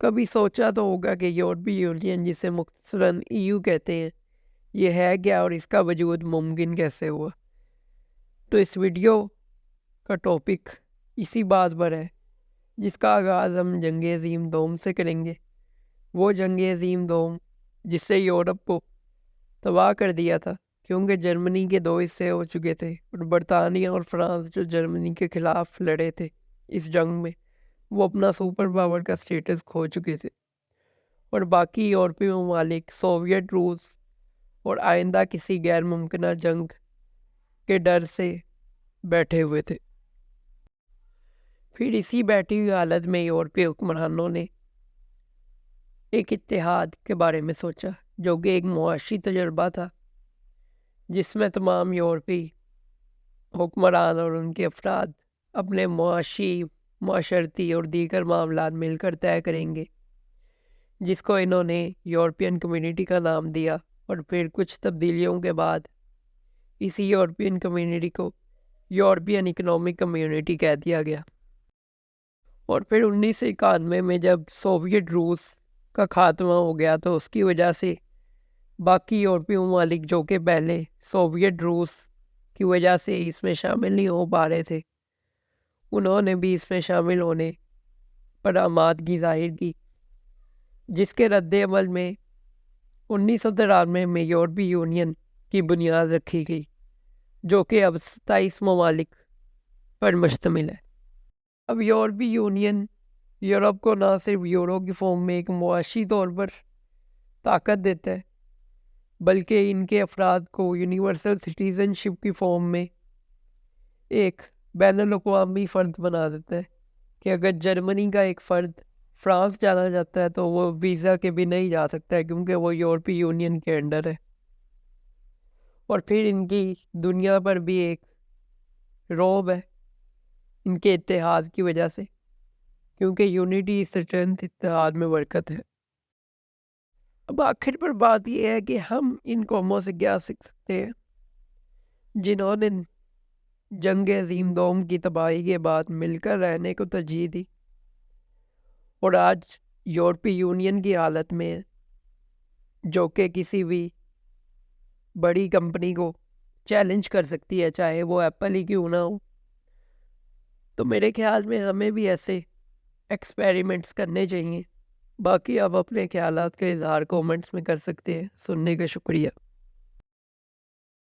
کبھی سوچا تو ہوگا کہ یورپی یونین جسے مختصراً EU کہتے ہیں یہ ہے کیا اور اس کا وجود ممکن کیسے ہوا؟ تو اس ویڈیو کا ٹاپک اسی بات پر ہے جس کا آغاز ہم جنگ عظیم دوم سے کریں گے۔ وہ جنگ عظیم دوم جس سے یورپ کو تباہ کر دیا تھا، کیونکہ جرمنی کے 2 حصے ہو چکے تھے اور برطانیہ اور فرانس جو جرمنی کے خلاف لڑے تھے اس جنگ میں وہ اپنا سپر پاور کا سٹیٹس کھو چکے تھے، اور باقی یورپی ممالک سوویت روس اور آئندہ کسی غیر ممکنہ جنگ کے ڈر سے بیٹھے ہوئے تھے۔ پھر اسی بیٹھی ہوئی حالت میں یورپی حکمرانوں نے ایک اتحاد کے بارے میں سوچا جو کہ ایک معاشی تجربہ تھا جس میں تمام یورپی حکمران اور ان کے افراد اپنے معاشی، معاشرتی اور دیگر معاملات مل کر طے کریں گے، جس کو انہوں نے یورپین کمیونٹی کا نام دیا، اور پھر کچھ تبدیلیوں کے بعد اسی یورپین کمیونٹی کو یورپین اکنامک کمیونٹی کہہ دیا گیا۔ اور پھر 1991 میں جب سوویت روس کا خاتمہ ہو گیا تو اس کی وجہ سے باقی یورپی ممالک جو کہ پہلے سوویت روس کی وجہ سے اس میں شامل نہیں ہو پا رہے تھے، انہوں نے بھی اس میں شامل ہونے پر آمادگی ظاہر کی، جس کے رد عمل میں 1993 میں یورپی یونین کی بنیاد رکھی گئی جو کہ اب 27 ممالک پر مشتمل ہے۔ اب یورپی یونین یورپ کو نہ صرف یورو کی فارم میں ایک معاشی طور پر طاقت دیتا ہے بلکہ ان کے افراد کو یونیورسل سٹیزن شپ کی فارم میں ایک بین الاقوامی فرد بنا دیتا ہے کہ اگر جرمنی کا ایک فرد فرانس جانا چاہتا ہے تو وہ ویزا کے بھی نہیں جا سکتا ہے کیونکہ وہ یورپی یونین کے انڈر ہے۔ اور پھر ان کی دنیا پر بھی ایک رعب ہے ان کے اتحاد کی وجہ سے، کیونکہ یونٹی اسٹرینتھ اتحاد میں برکت ہے۔ اب آخر پر بات یہ ہے کہ ہم ان قوموں سے کیا سیکھ سکتے ہیں جنہوں نے جنگ عظیم دوم کی تباہی کے بعد مل کر رہنے کو ترجیح دی اور آج یورپی یونین کی حالت میں ہے جو کہ کسی بھی بڑی کمپنی کو چیلنج کر سکتی ہے، چاہے وہ ایپل ہی کیوں نہ ہو۔ تو میرے خیال میں ہمیں بھی ایسے ایکسپیریمنٹس کرنے چاہیے۔ باقی آپ اپنے خیالات کا اظہار کومنٹس میں کر سکتے ہیں۔ سننے کا شکریہ۔